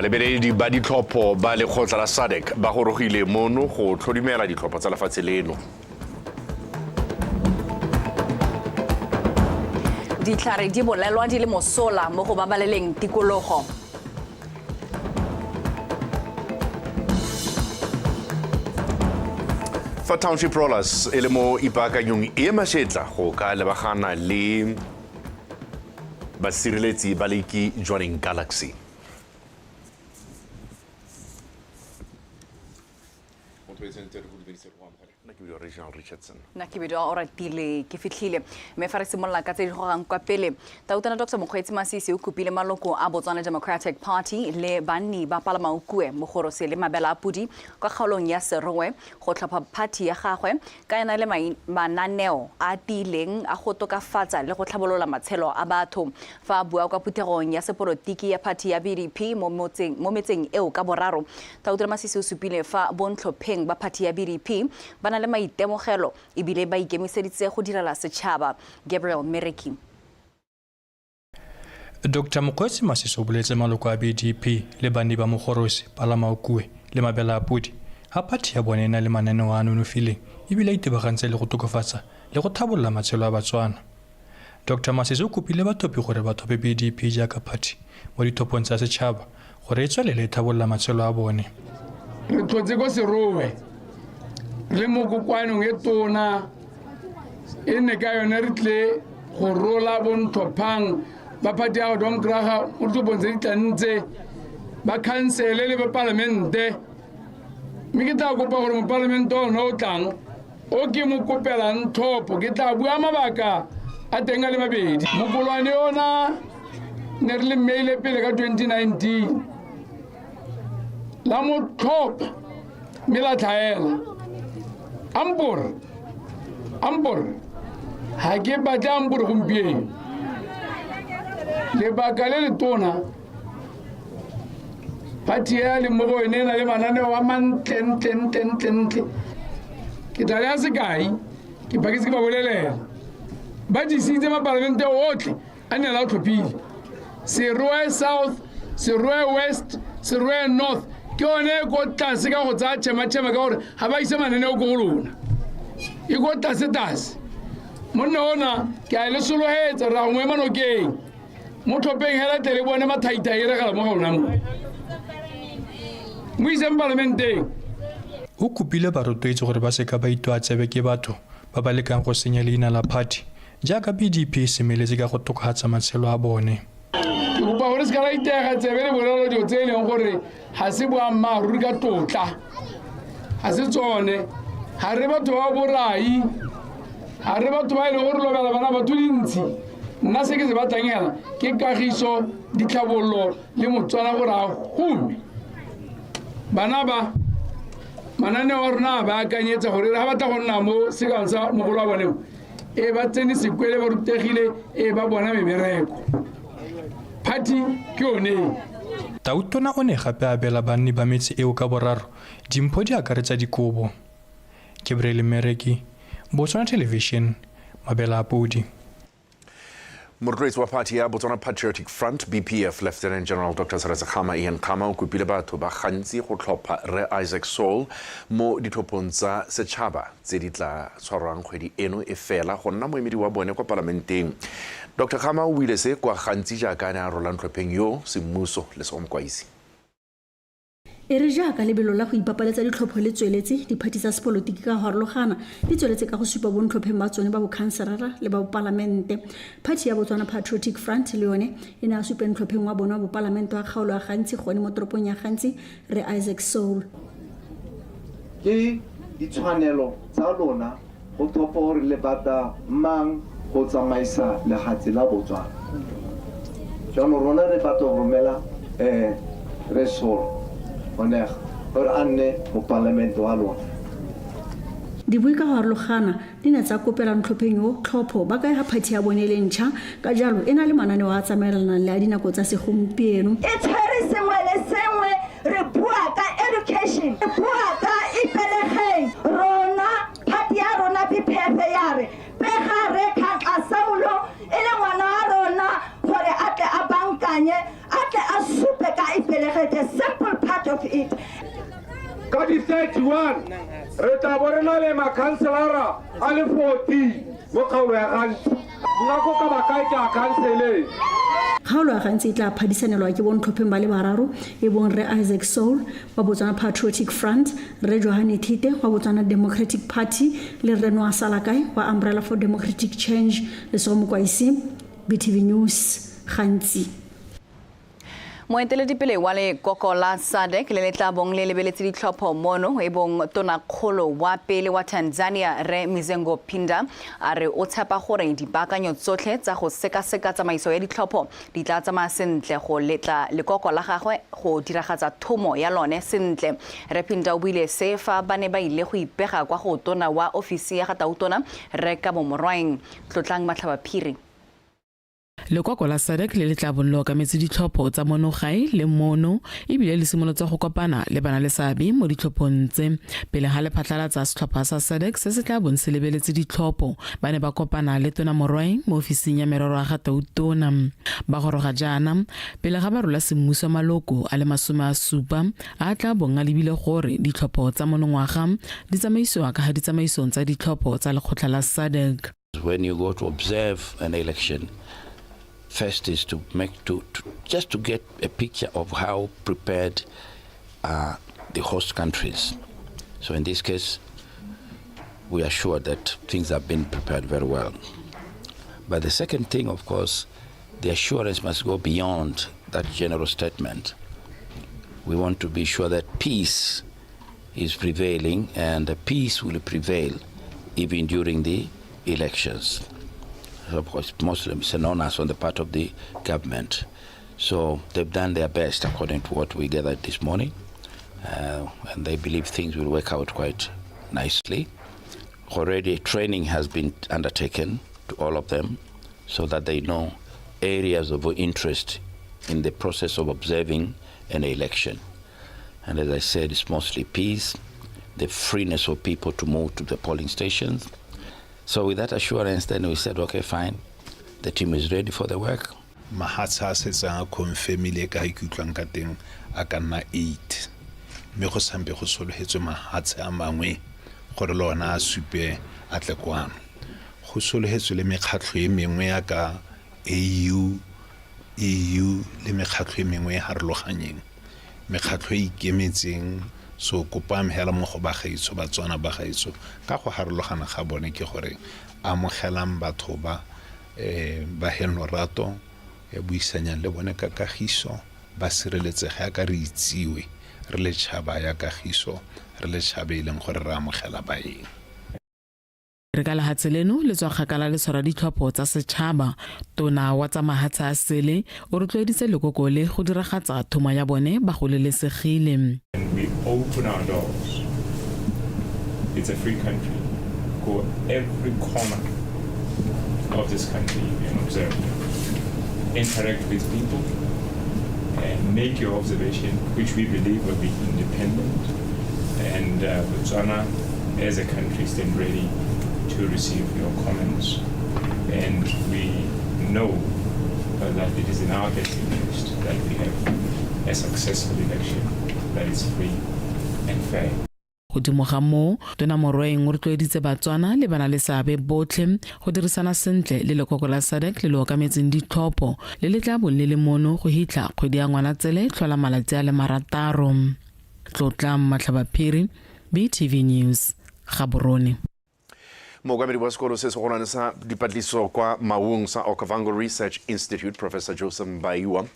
Balebeledi ba ditlhopho ba Lekgotla la SADC ba gorogile mono go tlhodimela ditlhopho tsa lefatshe leno. Ditlhare di bolelwa di le mosola mo go babaleleng tikologo. Fa Township Rollers e le mo ipaakanyong e mašetla go ka lebagana le basireletsi ba Lake Joining Galaxy. Na ke bidio ora tile ke fitlhile me fa re simolla ka tse di gogang kwa pele tautana Dr. Mokgweetsi Masisi o kopile maloko a Botswana Democratic Party le banni ba Palamaukue mo gorose le mabela a pudi kwa kgaolong ya Serowe go tlhopha party ya gagwe ka ena le mananeo a tileng a go tokafatsa le go tlhabolola matshelo a batho fa bua kwa putegong ya sepolotiki ya party ya BDP mo metseng eo ka boraro tautana Masisi o supile fa bontlhopheng ba party ya BDP bana le maitemogelo ebile ba ikemiseditse go direla setšhaba. Gabriel Mereki. Dr. Mokgweetsi Masisi o boletse maloko a BDP le banni ba mogorosi Palamaukue le mabela a pudi a party ya bone na le mananeo a nonofileng ebile a itebagantse le go tokafatsa le go thabolola matshelo a Batswana. Dr. Masisi o kopile bathopi gore ba thope BDP jaaka party mo dithopong tsa setšhaba gore e tswelele thabolola matshelo a bone. Re tlotse go Serowe le mo kokwanong e tona e ne ka yone re tle go rola bonthophang ba party ya Dom Graha o tlo bontshe ditlantse ba council le ba parlamente mi ke tla kopa gore mo parlamente o no tlang o ke mo kopela nthopo ke tla bua mabaka a tenga le mabedi mokolwane ona ne re le mail pele ka 2019 la mo top mila thaela Ambor ha ke batla Ambor gompieno le bakale le tona party ya le mo go ene na le mananeo wa man 10 ke tla ya se kai ke pakise ke ba bolelela ba di sitse ma parlamente otle a ne la tlhopile Serowe South Serowe West Serowe North ke one go tlase ka go tsa tshema ka gore ha ba ise mananeo go lona e go tlase monna ona ke a le solohetsa ra ngwe manokeng mo thopeng hela tele bone mathaita e regala mo ga ona mo ise parlamenteng o kopile ba rotloetse gore ba se ka ba itwa tsebe ke batho ba ba lekang go senya leina la party jaaka BDP semeletse ka go tokafatsa matshelo a bone. Ke kopa gore se ka itega tsebe le bolelo dio tse leng gore ha se boammaaruri ka tlotla ha se tsone ha re batho ba borai ha re batho ba ile gore lobela bana batho dintsi nna se ke se batangela ke kagiso ditlhabollo le Motswana gore a hume bana ba manane wa rona ba akanyetsa gore ha batla go nna mo sekang sa mogolo wa bone e ba tsene sekwele ba rutegile e ba bona mebereko party ke one. Tautona o ne gape a bela banni ba metse eo ka boraro dimpho di akaretsa dikobo. Gabriel Mereki, Botswana Television, mabela a pudi. Morotloetsi wa party ya Botswana Patriotic Front BPF Lieutenant General Dr. Seretse Ian Khama o kopile batho ba gantsi go tlhopha Re Isaac Soul mo dithopong tsa setšhaba tse di tla tshwarwang kgwedi eno e fela go nna moemedi wa bone kwa parlamenteng. Dr. Khama o buile se kwa gantsi jaaka ne a rola ntlhopheng yo semmuso le segomokwaisi. E re jaaka lebelo la go ipapaletsa ditlhopho le tsweletse diphathi tsa sepolotiki ka harologana di tsweletse ka go supa bontlhopheng ba tsone ba bokhanserara le ba boparlamente. Phathi ya Botswana Patriotic Front le yone e ne a supa ntlhopheng wa bona wa boparlamente wa kgaolo ya gantsi gone mo toropong ya gantsi Re Isaac Soul. Ke ditshwanelo tsa lona go thopa gore le bata mang go tsamaisa lehatsi la Botswana. Jaanong rona re batla go romela Re Soul oner or anne mo parlamente wa lona. Di bui ka harologana di ne tsa kopela ntlhopheng yo tlhopho ba ka ga phathi ya bone le ntšha ka jalo e na le mananeo a tsamaelanang le a dinako tsa segompieno. E tshwere sengwe le sengwe re bua ka education re bua ka ipelegeng rona phathi ya rona BPF ya re pega re ka Saulo e le ngwana wa rona gore a tle a bankanye a tle a supe ka ipele a simple part of it. Ka di 31 re tla bo re na le makhanselara a le 40 mo kgaolo ya gantsi NAKO ka baka ke a khansele. kgaolo ya gantsi e tla phadisanelwa ke bontlhopheng ba le bararo e bong re Isaac Soul wa Botswana Patriotic Front, re Johanne Thite wa Botswana Democratic Party le re Noa Salakai wa Umbrella for Democratic Change le Somokwaisi. BTV News gantsi. Moeteledipele wa lekoko la SADC le tla bong le lebeletse ditlhopho mono e bong tonakgolo wa pele wa Tanzania re Mizengo Pinda a re o tshepa gore dipaakanyo tsotlhe tsa go sekaseka tsamaiso ya ditlhopho di tla tsamaya sentle go letla lekoko la gagwe go diragatsa thomo ya lone sentle. Re Pinda o buile se fa ba ne ba ile go ipega kwa go tona wa ofisi ya gatautona re ka bomorwaeng Tlotlang Matlhabaphiri. Lekoko la SADC le tla bollo ka metsi ditlhopho tsa monogae le mono e bile le simolotse go kopana le bana le seabe mo ditlhophong tse pele ga le phatlalatsa setlhopha sa SADC se se tla bong se lebeletse ditlhopho ba ne ba kopana le tona morwae mo ofising ya merero ya gatautona ba goroga jaana pele ga ba rola semmuso maloko a le 70 a tla bong a lebile gore ditlhopho tsa monongwaga di tsamaisiwa ka ga di tsamaisong tsa ditlhopho tsa lekgotla la SADC. When you go to observe an election, first is to just to get a picture of how prepared are the host countries. So in this case, we are sure that things have been prepared very well. But the second thing, of course, the assurance must go beyond that general statement. We want to be sure that peace is prevailing and peace will prevail even during the elections. Of course, Muslims and honors on the part of the government. So they've done their best according to what we gathered this morning. And they believe things will work out quite nicely. Already training has been undertaken to all of them so that they know areas of interest in the process of observing an election. And as I said, it's mostly peace, the freeness of people to move to the polling stations. So with that assurance, then we said, okay, fine, the team is ready for the work. Mahatsa setsa confirmile ka ikutlwang ka teng a ka nna 8 me go sampe go sologetswe mahatsa a mangwe gore lona a supe a tle kwano go sologetswe le mekgatlho e mengwe ya ka EU le mekgatlho e mengwe ya harologanyeng mekgatlho e ikemetseng so kopam hela mo go bagaitso Batswana bagaitso ka go harologana ga bone ke gore amogelang batho ba Henorato ya buisanyang le bone ka kagiso ba sireletsega ka re itsiwe re le tshaba ya kagiso re le tshabeleng gore re amogela baeng. Re ka lehatse leno le tswa kgakala le tshwara ditlhopho tsa setšhaba tona wa tsa mahatsa a sele o rotloeditse lekoko le go diragatsa thomo ya bone ba go lelesegile. We open our doors. It's a free country. Go every corner of this country and observe. Interact with people and make your observation, which we believe will be independent. And Botswana, as a country, stand ready to receive your comments. And we know that it is in our best interest that we have a successful election that is free and fair. Godimo ga mo tona morwaeng o rotloeditse Batswana le bana le seabe botlhe go dirisana sentle le lekoko la SADC le le okametseng ditlhopho le le tla bong le le mono go hitla kgwedi ya Ngwanatsele tlhola malatsi a le 6. Tlotlang Matlhabaphiri, BTV News, Gaborone. Mokamedi wa sekolo se se golwane sa dipatlisiso kwa Maung sa Okavango Research Institute, Professor Joseph Mbaiwa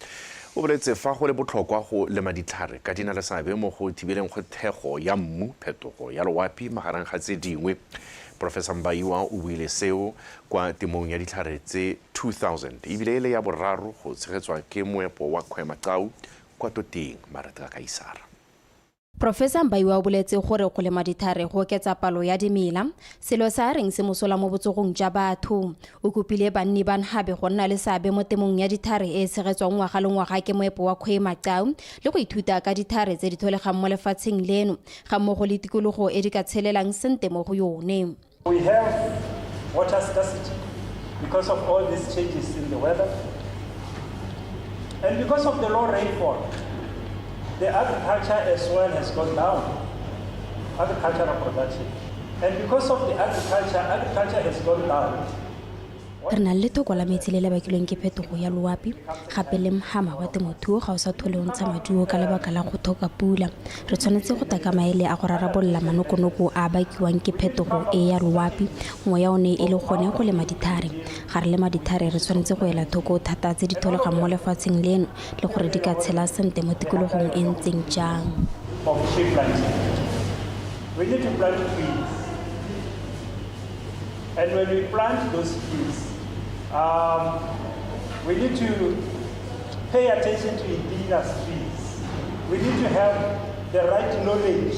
o boletse fa go le botlhokwa go lema ditlhare ka dina le seabe mo go thibeleng go thego ya mmu phetogo ya loapi magareng ga tse dingwe. Professor Mbaiwa o buile seo kwa temong ya ditlhare tse 2000 ebile e le ya boraro go tshegetswa ke moepo wa Kgwemaqau kwa Toteng Marata ka Isara. Professor Mbaiwa o boletse gore go lema dithare go oketsa palo ya dimela selo sa reng se mosola mo botsogong ja batho o kopile banni ba nhabe go nna le seabe mo temong ya dithare e segetswang ngwaga le ngwaga ke moepo wa Kgwemaqau le go ithuta ka dithare tse di tholegang mo lefatsheng leno ga mmogo le tikologo e di ka tshelelang sente mo go yone. We have water scarcity because of all these changes in the weather and because of the low rainfall. the agriculture as well has gone down, agricultural production. And because of the agriculture has gone down. Re na le thoko la metsi le lebakilweng ke phetogo ya loapi gape le mhama wa temothuo ga o sa thole o ntsha maduo ka lebaka la go thoka pula. Re tshwanetse go taka maele a go rarabolla manokonoko a bakiwang ke phetogo e ya loapi nngwe ya one e le gone go lema dithare. Ga re lema dithare re tshwanetse go ela thoko thata tse di tholegang mo lefatsheng leno le gore di ka tshela sentle mo tikologong e ntseng jang. We need to plant trees. And when we plant those trees, we need to pay attention to indigenous trees. We need to have the right knowledge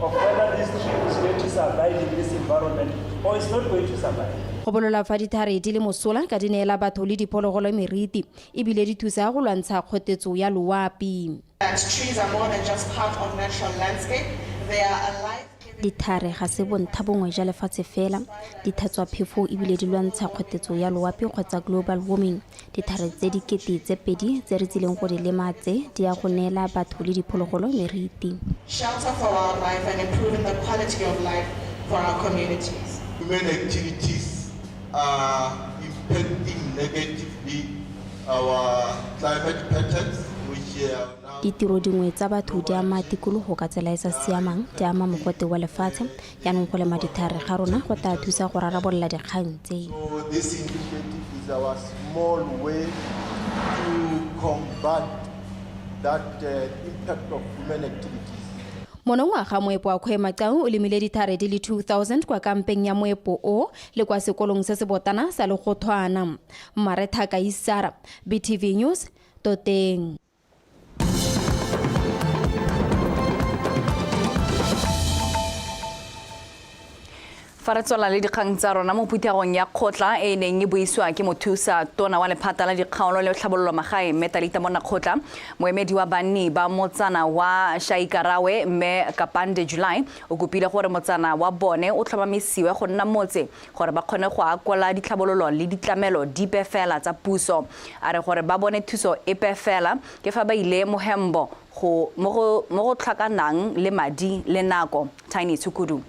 of whether this tree is going to survive in this environment or it's not going to survive. Go bolola fa dithare di le mosola ka di neela batho le diphologolo meriti ebile di thusa go lwantsha kgotetso ya loapi. Trees are more than just part of natural landscape. They are alive. Dithare ga se bontlha bongwe ja lefatshe fela di thatswa phefo ebile di lwantsha kgotetso ya loapi kgotsa global warming. Dithare tse di kete tse pedi tse re tsileng go di lema tse di ya go neela batho le diphologolo meriti. Shelter for wildlife and improving the quality of life for our communities. Human activities are impacting negatively our climate patterns, which are ditiro dingwe tsa batho di ama tikologo ka tsela e sa siamang di ama mogote wa lefatshe yaanong go lema dithare ga rona go tla thusa go rarabolla dikgang tse. So this initiative is our small way to combat that impact of human activities. Monongwaga moepo wa Kgwemaqau o lemile dithare di le 2000 kwa kampeng ya moepo o le kwa sekolong se se botana sa Lekgothwana. Marethaka Isara, BTV News, Toteng. Fa re tswela le dikgang tsa rona mo phuthegong ya Kgotla e neng e buisiwa ke mothusa tona wa lephata la dikgaolo le tlhabololo magae mme Talita Mona Kgotla moemedi wa banni ba motsana wa Shaikarawe mme Kapande July o kopile gore motsana wa bone o tlhomamisiwe go nna motse gore ba kgone go akola ditlhabololo le ditlamelo dipe fela tsa puso a re gore ba bone thuso epe fela ke fa ba ile mohembo go mo go tlhakanang le madi le nako. Tiny Tsukudu.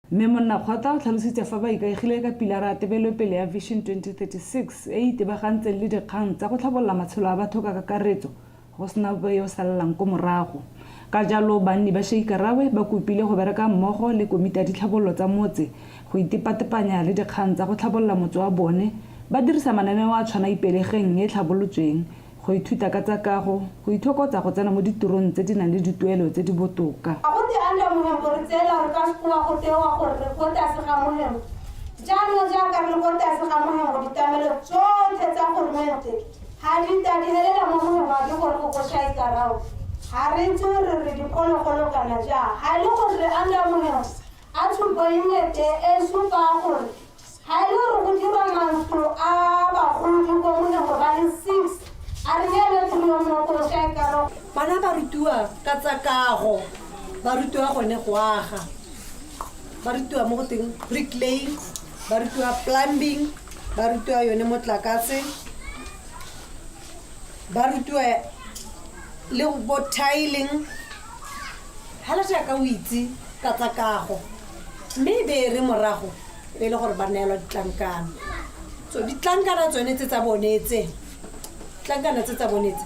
Mme Monna Kgotla o tlhalositse fa ba ikaegile ka pilara tebelopele ya Vision 2036 e itebagantse le dikgang tsa go tlhabolola matshelo a batho ka kakaretso go sena yo salalang ko morago. Ka jalo banni ba Shaikarawe ba kopile go bereka mmogo le komiti ya ditlhabololo tsa motse go itepatepanya le dikgang tsa go tlhabolola motse wa bone ba dirisa mananeo a tshwana ipelegeng e tlhabolotsweng go ithuta ka tsa kago go ithokotsa go tsena mo ditirong tse di nang le dituelo tse di botoka. Bana ba rutiwa ka tsa kago ba rutiwa gone go aga ba rutiwa mo go teng bricklaying ba rutiwa plumbing ba rutiwa yone motlakase ba rutiwa le go tiling hala jaaka o itse ka tsa kago mme be re morago le gore ba neelwa ditlankana so ditlankana tsone tse tsa bonetse tlankana tse tsa bonetse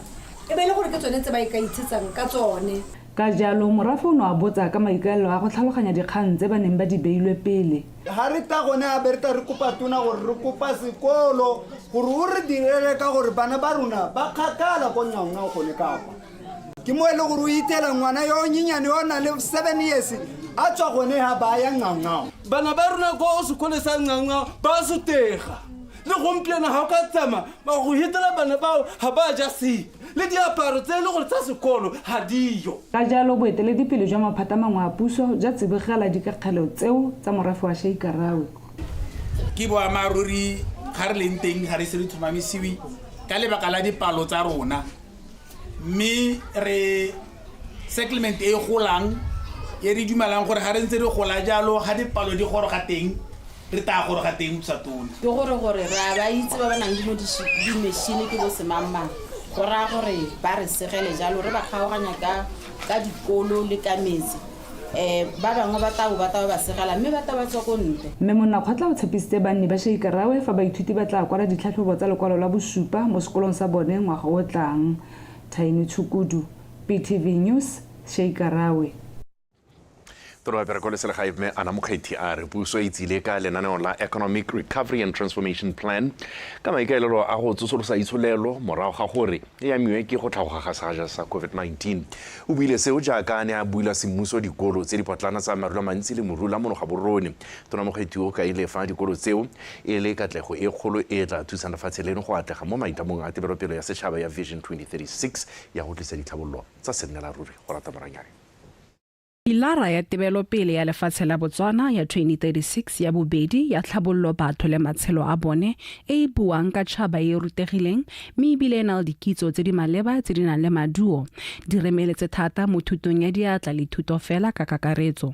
e be le gore ke tsone tse ba ikaitsetsang ka tsone. Ka jalo morafe o no a botsa ka maikaelelo a go tlhaloganya dikgang tse ba neng ba di beilwe pele. Ha re ta gone a berta re kopa tona gore re kopa sekolo gore o re direle ka gore bana ba rona ba kgakala go nyaunga gone kapa ke mo ele gore o itela ngwana yo nyenyane yo na le 7 years a tswa gone ha ba ya nyaunga bana ba rona go sekolo sa nyaunga ba sutega le gompiena ha ka tsama ba go hitela bana bao ha ba ja se le diaparo tse le gore tsa sekolo ha diyo. Ka jalo boeteledipele jwa maphata mangwe a puso ja tsebegela dikakgelo tseo tsa morafe wa Shaikarawe. Ke boamaruri ga re leng teng ga re se re thomamisiwe ka lebaka la dipalo tsa rona mme re settlement e golang e re dumelang gore ga re ntse re gola jalo ga dipalo di goroga teng re ta goroga teng sa tona ke gore ra ba itse ba ba nang le mo di machine ke bo semamang go raya gore ba re segele jalo re ba kgaoganya ka dikolo le ka metsi ba bangwe ba tao ba segela mme ba tswa ko ntle. mme monna Kgotla o tshepisitse banni ba Sheikarawe fa baithuti ba tla kwala ditlhatlhobo tsa lekwalo la bosupa mo sekolong sa bone ngwaga o tlang. Taini Chukudu, BTV News, Sheikarawe. Toro pera kole sele gaime ana mokgethi a re puso e tsile ka lenaneo la Economic Recovery and Transformation Plan ka maikaelelo a go tsosolosa itsholelo morago ga gore e amiwe ke go tlhagoga ga saga sa COVID-19 o buile seo jaaka ne a buila semmuso dikolo tse di potlana tsa marulo mantsi le morula mono ga borone tona mokgethi o ka ile fa dikolo tseo e le katlego e kgolo e tla thusana fatshe leno go atlega mo maitamong a tebelopelo ya setšhaba ya Vision 2036 ya go tlisa ditlhabololo tsa sennela ruri go rata moranyane. Pilara ya tebelopele ya lefatshe la Botswana ya 2036 ya bobedi ya tlhabollo batho le matshelo a bone e buang ka tšhaba e rutegileng mme ebile na le dikitso tse di maleba tse di nang le maduo di remeletse thata mo thutong ya diatla le thuto fela ka kakaretso.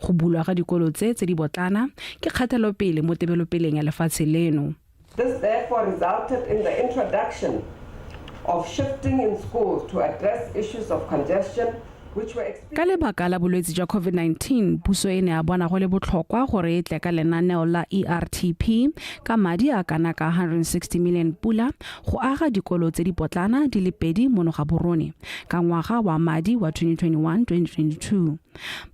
Go bulwa ga dikolo tse di botlana ke kgatelopele mo tebelopeleng ya lefatshe leno. This therefore resulted in the introduction of shifting in schools to address issues of congestion ka lebaka la bolwetse jwa COVID-19 puso e ne a bona go le botlhokwa gore e tle ka lenaneo la ERTP ka madi a kana ka 160 million pula go aga dikolo tse di potlana di le pedi mono ga borone ka ngwaga wa madi wa 2021-2022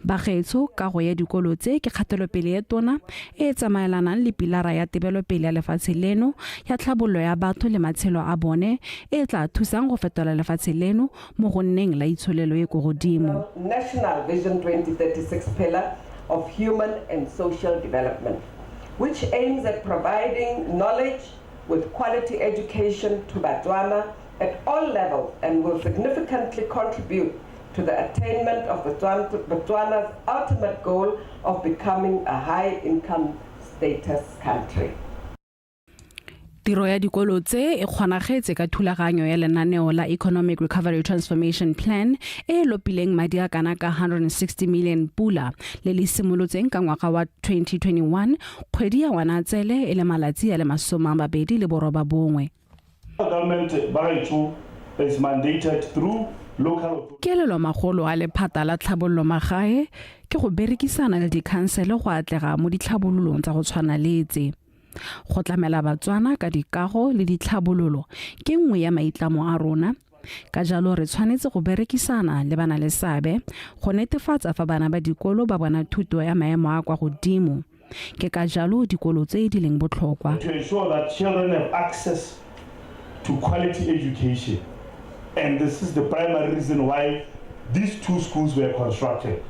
bagetso ka go ya dikolo tse ke kgatelopele ya tona e tsamaelanang le pilara ya tebelopele ya lefatshe leno ya tlhabollo ya batho le matshelo a bone e tla thusang go fetola lefatshe leno mo go nneng la itsholelo e go godimo. National Vision 2036 pillar of human and social development, which aims at providing knowledge with quality education to Botswana at all levels and will significantly contribute to the attainment of Botswana's ultimate goal of becoming a high-income status country. Tiro ya dikolo tse e kgonagetse ka thulaganyo ya lenaneo la Economic Recovery Transformation Plan e lopileng madi a kana ka 160 million pula le le simolotseng ka ngwaga wa 2021 kgwedi ya Ngwanatsele e le malatsi a le 2021. Government baithu is mandated through local kelelo magolo a lephata la tlhabollo magae ke go berekisana le dikhansele go atlega mo ditlhabololong tsa go tshwana le tse go tlamela Batswana ka dikago le ditlhabololo ke nngwe ya maitlamo a rona ka jalo re tshwanetse go berekisana le bana le sabe go netefatsa fa bana ba dikolo ba bona thuto ya maemo a kwa godimo ke ka jalo dikolo tse di leng botlhokwa to ensure that children have access to quality education, and this is the primary reason why these two schools were constructed.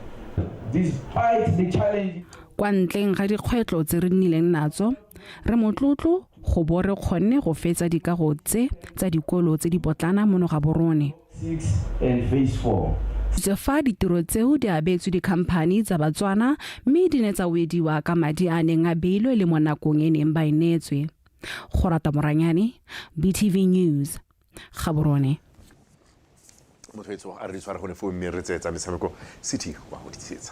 Despite the challenge kwa ntleng ga dikgwetlo tse re nnileng natso re motlotlo go bo re kgonne go fetsa dikago tse tsa dikolo tse di potlana mono ga borone 6 and phase 4. Fa ditiro tseo di abetswe dikhamphani tsa Batswana mme di ne tsa wediwa ka madi a neng a beilwe le mo nakong e neng ba inetswe. Go rata moranyane BTV News Gaborone. Motho a re tswara go ne fo mme re tsetsa metshameko City wa go ditsetsa.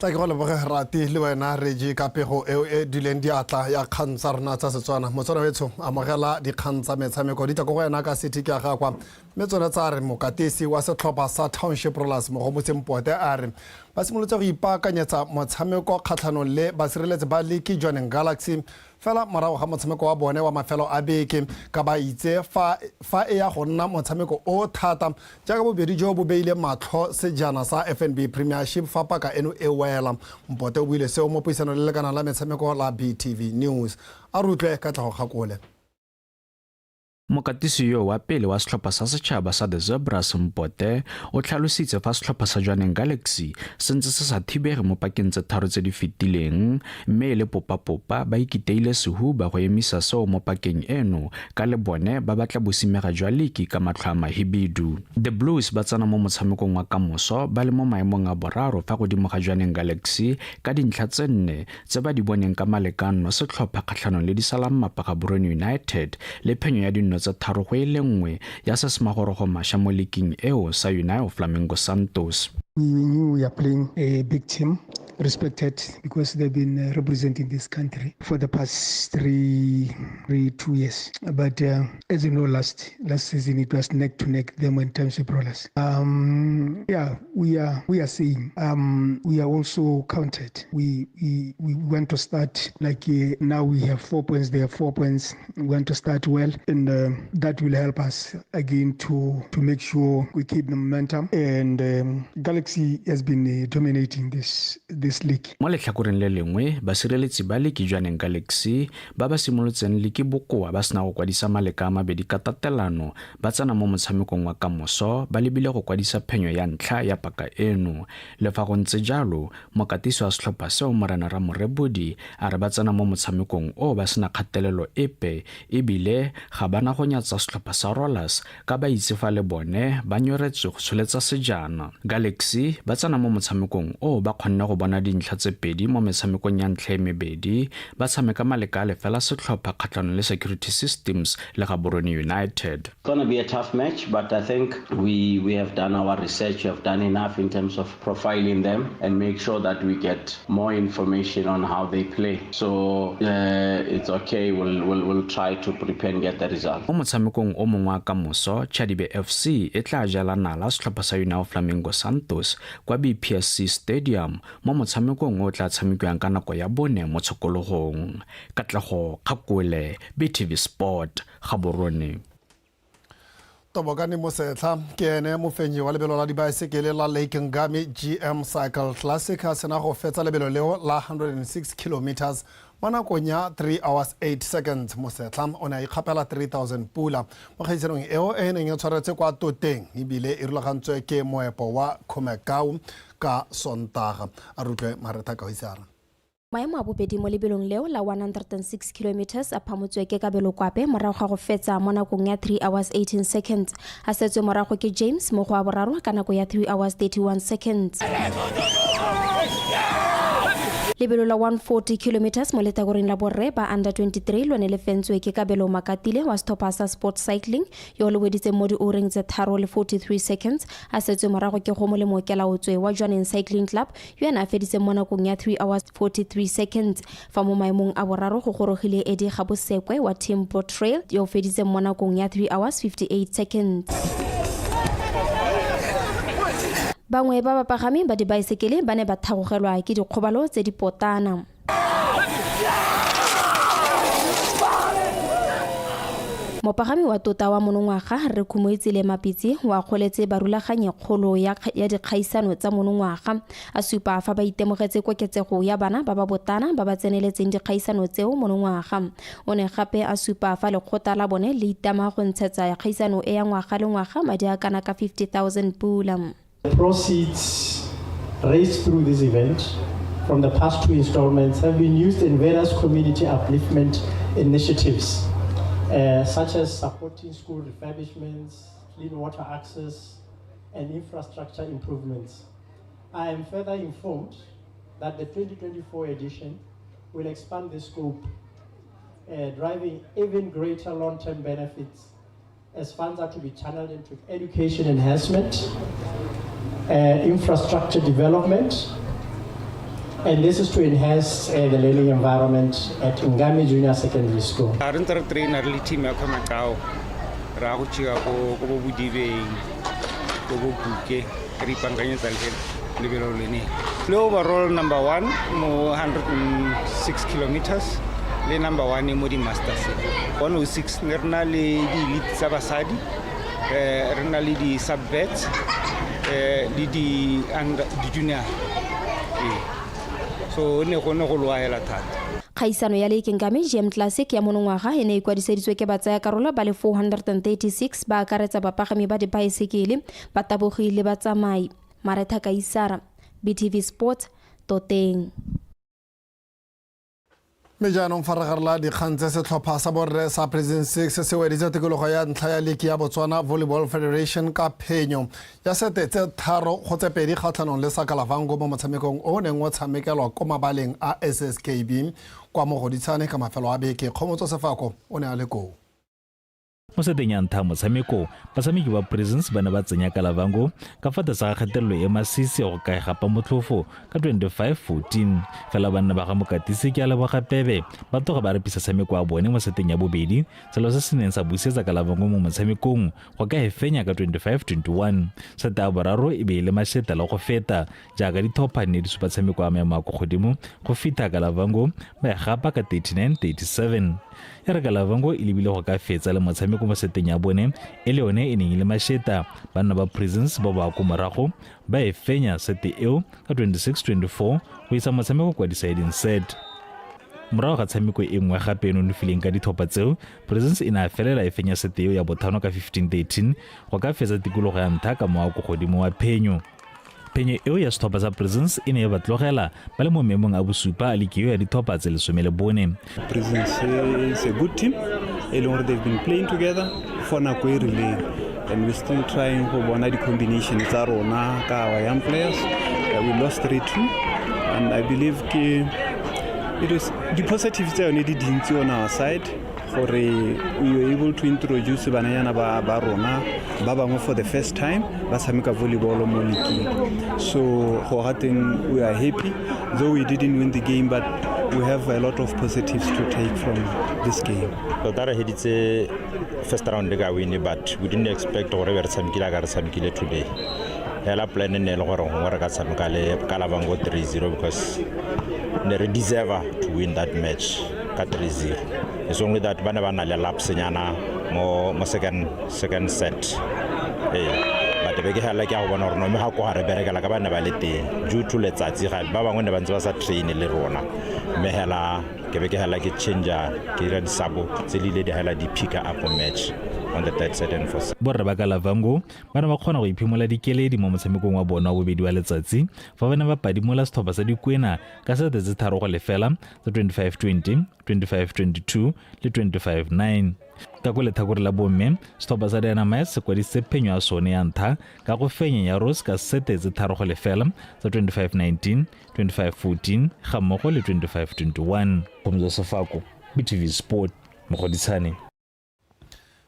Tla ke go leboga rati le wena re je ka pego e dileng diatla ya kgang tsa rona tsa Setswana motswana wetso amogela dikgang tsa metshameko di tla go wena ka City ke ga kwa mme tsona tsa re mokatisi wa setlhopha sa Township Rollers mo go Motsempote a re ba simolotse go ipaakanyetsa motshameko kgatlhanong le basireletsi ba League Joining Galaxy fela morago ga motshameko wa bone wa mafelo a beke ka ba itse fa e ya go nna motshameko o thata jaaka bobedi jo bo beile matlho sejana sa FNB Premiership fa paka eno e wela Mpote o buile seo mo puisano le lekana la metshameko la BTV News a rutlwe ka tla go gakole. Mokatisi yo wa pele wa setlhopha sa setšhaba sa The Zebras Mpote o tlhalositse fa setlhopha sa Joining Galaxy sentse se sa thibege mo pakeng tse tharo tse di fetileng mme le popa ba ikiteile sehu ba go emisa seo mo pakeng eno ka le bone ba batla bosimega jwa league ka matlho a mahibidu. The Blues ba tsena mo motshamekong wa kamoso ba le mo maemong a boraro fa godimo ga Joining Galaxy ka dintlha tse 4 tse ba di boneng ka malekano setlhopha kgatlhanong le Disalammapa ga Borone United le phenyo ya dino tse 3-1 ya se semagorogo mašwa mo leking eo sa United Flamingo Santos. We knew we are playing a big team, respected because they've been representing this country for the past 2 years. But as you know, last season it was neck to neck them when Township rollers. We are saying we are also counted. We want to start like now we have 4 points. They have 4 points. We want to start well, and that will help us again to make sure we keep the momentum. And Galaxy has been dominating this league. Mo letlhakoreng le lengwe basireletsi ba leki jwaneng Galaxy ba ba simolotseng leki bokoa ba sena go kwadisa maleka a mabedi ka tatelano ba tsena mo motshamekong wa kamoso ba lebile go kwadisa phenyo ya ntlha ya paka eno. Le fa go ntse jalo mokatisi wa setlhopha seo Morena Ramorebodi a re ba tsena mo motshamekong o ba sena kgatelelo epe ebile ga bana go nyatsa setlhopha sa Rollers ka ba itse fa le bone ba nyoretswe go tsholetsa sejana. Galaxy ba tsena mo motshamekong o ba kgonne go bona dintlha tse pedi mo metshamekong ya ntlha e mebedi ba tshameka maleka a lefela setlhopha kgatlhanong le Security Systems le Gaborone United. It's going to be a tough match, but I think we have done our research, we have done enough in terms of profiling them and make sure that we get more information on how they play. So it's okay, we'll try to prepare and get the result. Mo motshamekong o mongwe wa kamoso Chadibe FC e tla jala nala setlhopha sa United Flamingo Santos kwa BPSC Stadium mo motshamekong o tla tshamekiwang ka nako ya bone mo tshokologong. Katlego Kgakole, BTV Sport, Gaborone. Tobokane Mosetla ke ene mofenyi wa lebelo la dibaesekele la Lake Ngami GM Cycle Classic a sena go fetsa lebelo leo la 106 kilometers mo nakong ya 3 hours 8 seconds. Mosetla o ne a ikgapela 3000 pula mo kgaisanong eo e neng e tshwaretse kwa Toteng ebile e rulagantswe ke moepo wa Khomekau ka Sontaga. A rutlwe Mareta ka Isara. Maemo a bobedi mo lebelong leo la 106 kilometers a phamotswe ke Kabelo Kwape morago ga go fetsa mo nakong ya 3 hours 18 seconds. A setswe morago ke James mo go a boraro ka nako ya 3 hours 31 seconds. Lebelo la 140 kilometers mo letakoreng la borre ba under 23 lone le fentswe ke Kabelo Makatile wa Stopasa Sport Cycling yo le weditse mo dioreng tse 3 le 43 seconds. A setswe morago ke go mo le mookela otswe wa Joaneng Cycling Club yo ena a feditse mo nakong ya 3 hours 43 seconds. Fa mo maemong a boraro go gorogile Eddie Gabosekwe wa Team Trail yo feditse mo nakong ya 3 hours 58 seconds. Bangwe ba bapagami ba dibaesekele ba ne ba thagogelwa ke dikgobalo tse di potana. Mopagami wa tota wa monongwaga re khumoitsile mapitsi wa kgoletse barulaganye kgolo ya dikgaisano tsa monongwaga a supa fa ba itemogetse koketsego ya bana ba ba botana ba ba tseneletseng dikgaisano tseo monongwaga. O ne gape a supa fa lekgotla la bone le itama go ntshetsa kgaisano e ya ngwaga le ngwaga madi a kana ka 50,000 pula. The proceeds raised through this event from the past 2 installments have been used in various community upliftment initiatives, such as supporting school refurbishments, clean water access, and infrastructure improvements. I am further informed that the 2024 edition will expand the scope, driving even greater long-term benefits as funds are to be channeled into education enhancement, infrastructure development, and this is to enhance the learning environment at Ngami Junior Secondary School. Arentara trainer le team ya Khomekau ra go tshika go bodibeng go buke re ipanganyetsa le lebelo lene. Le overall number 1 mo 106 kilometers le number 1 mo di masters 106 ne rena le di elite tsa basadi rena le di subvets le di junior so ne go loela thata. Kgaisano ya Lake Ngami GM Classic ya monongwaga e ne e kwadiseditswe ke batsaya karolo ba le 436 ba akaretsa bapagami ba dibaesekele batabogi le batsamai. Mareta ka Isara, BTV Sport, Toteng. Mejanong faragarla dikgang tse setlhopha sa borre sa Prison 6 se weditse tikologo ya ntlha ya leki ya Botswana Volleyball Federation ka phenyo ya sete tse 3 go tse 2 kgatlhanong le Sakalavango mo motshamekong o neng o tshamekelwa ko mabaleng a SSKB kwa Mogoditshane ka mafelo a beke. Kgomotso Sefako o ne a le koo. mo seteng ya ntlha motshameko batshameki ba Prisons ba ne ba tsenya Kalavango ka fa tlase ga kgatelelo e masisi go ka gapa motlhofo ka 25-14 fela banna ba ga Mokatisi ke a leboga Pebe ba toga ba repisa tshameko a bone mo seteng ya bobedi selo se se neng sa busetsa Kalavango mo motshamekong go ka e fenya ka 25-21 sete a boraro e be le masheta le go feta jaaka dithopa ne di supa tshameko a maemo a go godimo go fita Kalavango ba gapa ka 39-37 e re Kalavango e lebile go ka fetsa le motshameko mo seteng ya bone e le yone e neng le masheta banna ba Prisons ba ba go morago ba e fenya sete eo ka 26-24 go isa motshameko kwa deciding set morago ga tshameko e nngwe gape eno nofileng ka dithopa tseo Prisons e na felela e fenya sete eo ya bothano ka 15-13 go ka fetsa tikologo ya ntlha ka moa go godimo wa phenyo eo ya sethopa sa Prisons e ne e batlogela ba le mo memong a bosupa a lekeo ya dithopa tse 14 Prisons is a good team they've been playing together for nako e rileng and we're still trying go bona di-combination tsa rona ka our young players. We lost 3-2 and I believe it was the positives tsa yone di dintsi on our side gore we were able to introduce bananyana ba rona ba bangwe for the first time ba tshameka volleyball mo league. So go gateng we are happy though we didn't win the game but we have a lot of positives to take from this game. Tara heditse first round ga win but we didn't expect gore re tshamekile ga re tshamekile today. Hela plan ne le gore ngwe re ka tshameka le Kalavango 3-0 because they deserve to win that match ka 3-0. It's only that bana bana le lapse nyana mo second set. But be ke hala ke a bona gore no me ha ko ha re berekela ka bana ba le teng due to letsatsi ga ba bangwe ne ba ntse ba sa train le rona me hela ke be ke hala ke changer ke ra disabo tse lile di hala di pick up match on the third set and fourth. Borra ba Kalavango bana ba khona go iphimola dikeledi mo motshamekong wa bona go bedi wa letsatsi fa bana ba padimola sethopa sa dikwena ka sete tse tharo go lefela tsa 25-20 25-22 le 25-9 ka go lethakore la bomme sethopa sa Dynamite se kwaditse phenyo ya sone ya ntlha ka go fenya ya Rose ka sete tse tharo go lefela tsa 25-19 25-14 ga mmogo le 25-21 Pomzo Sefako BTV Sport Mogodisane.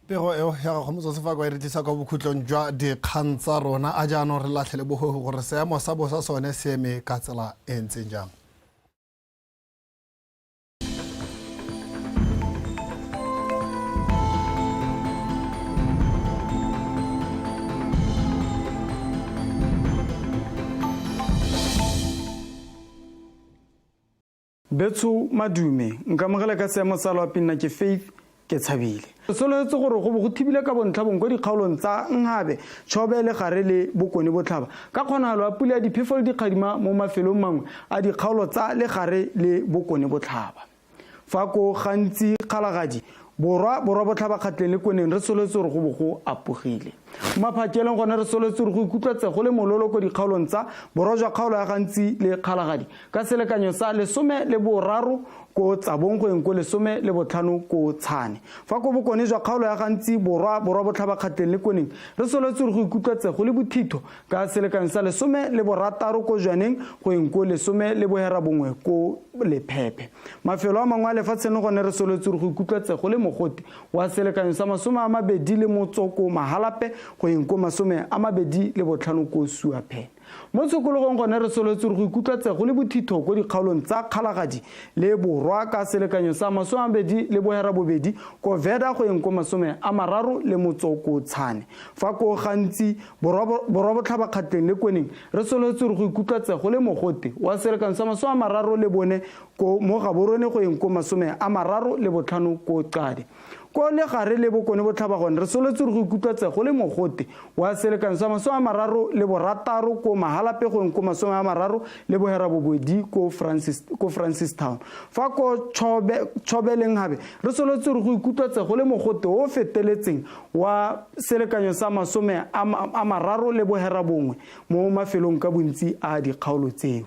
Pego eo ya go Pomzo Sefako e re tlisa ka bokhutlong jwa dikgang tsa rona a jaanong re latlhele bogogo gore seemo sa bosa sone se eme ka tsela e ntseng jang. Betso madume nka mogela ka seemo sa loa pinna ke Faith ke tshabile soletse gore go bo go thibile ka bontlhabong go dikgaolong tsa Nghabe Chobe le gare le Bokone Botlhaba ka kgonagalo a pula diphefolo di kgadima mo mafelong mangwe a dikgaolo tsa le gare le Bokone Botlhaba fa go gantsi kgalagadi borwa botlhaba kgatleng le koneng re soletse gore go bo go apogile maphakeleng gone re soletse gore go ikutlwetse go le mololo ko dikgaolong tsa borwa jwa kgaolo ya gantsi le kgalagadi ka selekanyo sa 13 ko tsabong go enko 15 ko tshane fa go bokone jwa kgaolo ya gantsi borwa botlhaba kgatleng le koneng re soletse gore go ikutlwetse go le bothitho ka selekanyo sa 16 ko jwaneng go enko 11 ko lephephe mafelo a mangwe a lefatsheng gone re soletse gore go ikutlwetse go le mogote wa selekanyo sa 20 le motsoko mahalape go enko 25 ko Suapen mo tshokologong gone re soletse gore go ikutlwetse go le bothitho go dikgaolong tsa kgalagadi le borwa ka selekanyo sa 22 ko Veda go enko 30 le motsoko tshane fa go gantsi borwa botlhaba kgatleng le koneng re soletse gore go ikutlwetse go le mogote wa selekanyo sa 30 le bone ko mo gaborone go enko 35 ko Qadi ko le gare le Bokone Botlhaba gone re soletse gore go ikutlwetse go le mogote wa selekanyo sa 36 ko mahalape go enko 30 le boherabobedi ko Francistown fa ko Chobe le Nghabe re soletse gore go ikutlwetse go le mogote o feteletseng wa selekanyo sa 30 le boherabongwe mo mafelong ka bontsi a dikgaolo tseo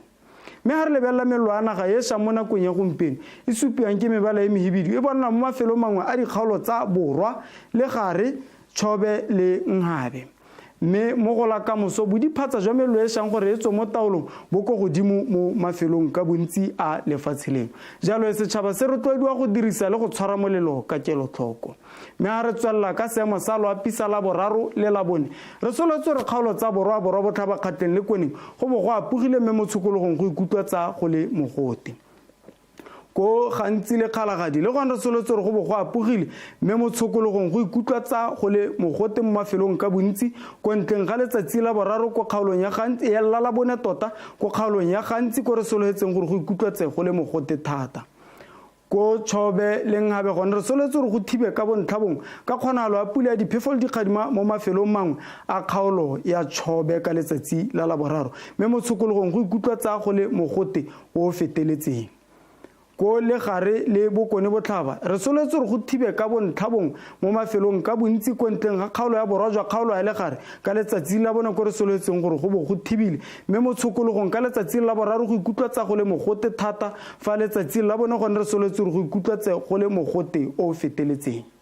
me ha re lebella melwana ga yesha mo nakong ya gompieno e supiwang ke mebala e mehibidu e bona mo mafelong mangwe a dikgaolo tsa borwa le gare Chobe le Nghabe mme mo go la kamoso bodiphatsa jwa melelo e shang gore e tswe mo taolong bo ko godimo mo mafelong ka bontsi a lefatshe leno jalo setšhaba se rotloediwa go dirisa le go tshwara molelo ka kelotlhoko mme ga re tswelela ka seemo sa loapisa la boraro le la bone re soletse re kgaolo tsa borwa botlhabakgatleng le koneng go bo go apogile mme mo tshokologong go ikutlwa tsa go le mogote ko gantsi le kgalagadi le gone re soletse gore go bo go apogile mme mo tshokologong go ikutlwa tsa go le mogote mo mafelong ka bontsi ko ntleng ga letsatsi la boraro ko kgaolong ya gantsi ya la bone tota ko kgaolong ya gantsi ko re sologetseng gore go ikutlwa tse go le mogote thata ko Chobe le Ngabe gone re soletse gore go thibe ka bontlhabong ka kgonagalo ya pula ya diphefolo dikgadima mo mafelong mangwe a kgaolo ya Chobe ka letsatsi la laboraro mme mo tshokologong go ikutlwa tsa go le mogote o feteletseng ko le gare le bokone botlhaba re soletse gore go thibe ka bontlhabong mo mafelong ka bontsi ko ntleng ga kgaolo ya borwa jwa kgaolo ya le gare ka letsatsi la bone ko re soletseng gore go bo go thibile mme mo tshokologong ka letsatsi la boraro go ikutlwa tsa go le mogote thata fa letsatsi la bone gone re soletse gore go ikutlwa tse go le mogote o feteletseng